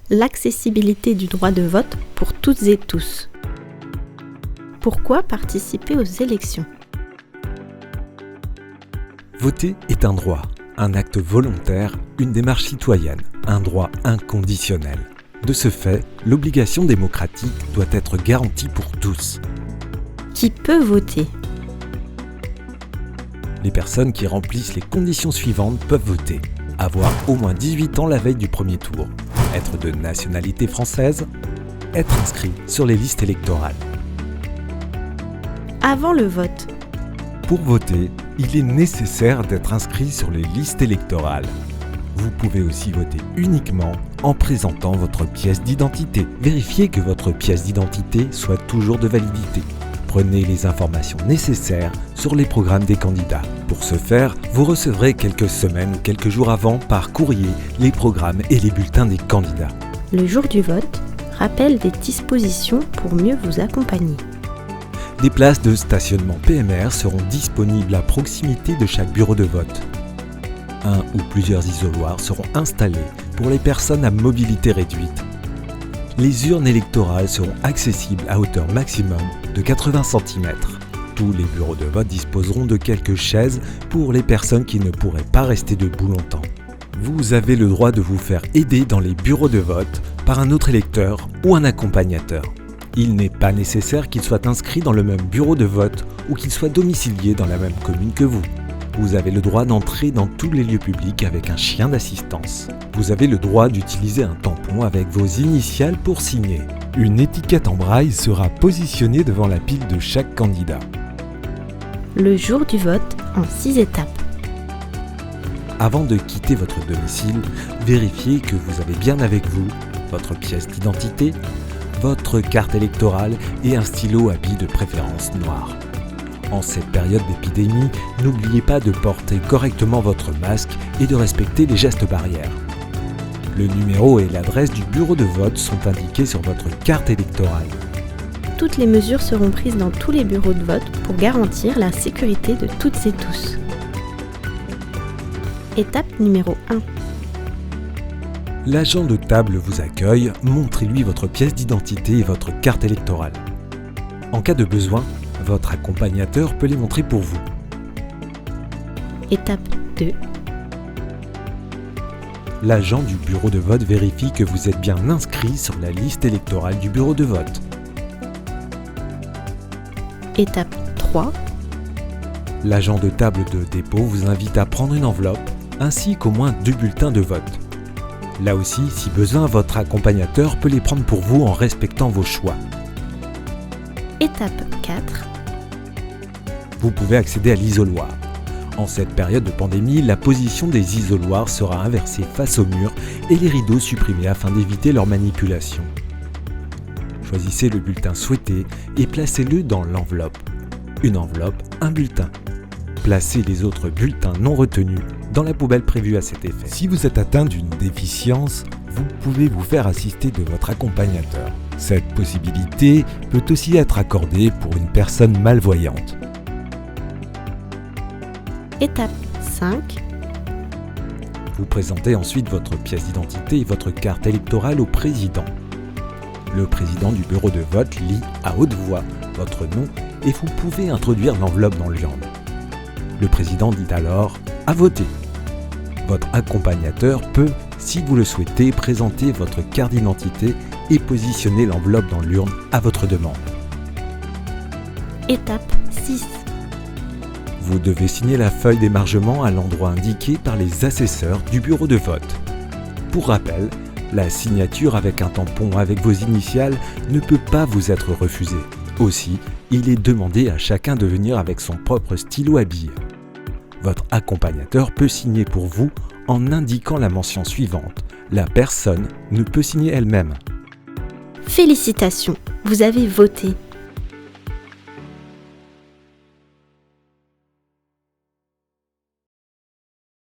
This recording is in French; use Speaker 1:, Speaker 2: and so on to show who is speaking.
Speaker 1: l'accessibilité du droit de vote pour toutes et tous. Pourquoi participer aux élections ?
Speaker 2: Voter est un droit, un acte volontaire, une démarche citoyenne, un droit inconditionnel. De ce fait, l'obligation démocratique doit être garantie pour tous.
Speaker 1: Qui peut voter ?
Speaker 2: Les personnes qui remplissent les conditions suivantes peuvent voter. Avoir au moins 18 ans la veille du premier tour, être de nationalité française, être inscrit sur les listes électorales.
Speaker 1: Avant le vote.
Speaker 2: Pour voter, il est nécessaire d'être inscrit sur les listes électorales. Vous pouvez aussi voter uniquement en présentant votre pièce d'identité. Vérifiez que votre pièce d'identité soit toujours de validité. Prenez les informations nécessaires sur les programmes des candidats. Pour ce faire, vous recevrez quelques semaines ou quelques jours avant par courrier les programmes et les bulletins des candidats.
Speaker 1: Le jour du vote, rappel des dispositions pour mieux vous accompagner.
Speaker 2: Des places de stationnement PMR seront disponibles à proximité de chaque bureau de vote. Un ou plusieurs isoloirs seront installés pour les personnes à mobilité réduite. Les urnes électorales seront accessibles à hauteur maximum de 80 cm. Tous les bureaux de vote disposeront de quelques chaises pour les personnes qui ne pourraient pas rester debout longtemps. Vous avez le droit de vous faire aider dans les bureaux de vote par un autre électeur ou un accompagnateur. Il n'est pas nécessaire qu'il soit inscrit dans le même bureau de vote ou qu'il soit domicilié dans la même commune que vous. Vous avez le droit d'entrer dans tous les lieux publics avec un chien d'assistance. Vous avez le droit d'utiliser un tampon avec vos initiales pour signer. Une étiquette en braille sera positionnée devant la pile de chaque candidat.
Speaker 1: Le jour du vote en 6 étapes.
Speaker 2: Avant de quitter votre domicile, vérifiez que vous avez bien avec vous votre pièce d'identité, votre carte électorale et un stylo à billes de préférence noir. En cette période d'épidémie, n'oubliez pas de porter correctement votre masque et de respecter les gestes barrières. Le numéro et l'adresse du bureau de vote sont indiqués sur votre carte électorale.
Speaker 1: Toutes les mesures seront prises dans tous les bureaux de vote pour garantir la sécurité de toutes et tous. Étape numéro 1.
Speaker 2: L'agent de table vous accueille, montrez-lui votre pièce d'identité et votre carte électorale. En cas de besoin, votre accompagnateur peut les montrer pour vous.
Speaker 1: Étape 2.
Speaker 2: L'agent du bureau de vote vérifie que vous êtes bien inscrit sur la liste électorale du bureau de vote.
Speaker 1: Étape 3.
Speaker 2: L'agent de table de dépôt vous invite à prendre une enveloppe ainsi qu'au moins 2 bulletins de vote. Là aussi, si besoin, votre accompagnateur peut les prendre pour vous en respectant vos choix.
Speaker 1: Étape 4.
Speaker 2: Vous pouvez accéder à l'isoloir. En cette période de pandémie, la position des isoloirs sera inversée face au mur et les rideaux supprimés afin d'éviter leur manipulation. Choisissez le bulletin souhaité et placez-le dans l'enveloppe. Une enveloppe, un bulletin. Placez les autres bulletins non retenus dans la poubelle prévue à cet effet. Si vous êtes atteint d'une déficience, vous pouvez vous faire assister de votre accompagnateur. Cette possibilité peut aussi être accordée pour une personne malvoyante.
Speaker 1: Étape 5.
Speaker 2: Vous présentez ensuite votre pièce d'identité et votre carte électorale au président. Le président du bureau de vote lit à haute voix votre nom et vous pouvez introduire l'enveloppe dans l'urne. Le président dit alors « à voter ». Votre accompagnateur peut, si vous le souhaitez, présenter votre carte d'identité et positionner l'enveloppe dans l'urne à votre demande.
Speaker 1: Étape 6.
Speaker 2: Vous devez signer la feuille d'émargement à l'endroit indiqué par les assesseurs du bureau de vote. Pour rappel, la signature avec un tampon avec vos initiales ne peut pas vous être refusée. Aussi, il est demandé à chacun de venir avec son propre stylo à billes. Votre accompagnateur peut signer pour vous en indiquant la mention suivante. La personne ne peut signer elle-même.
Speaker 1: Félicitations, vous avez voté.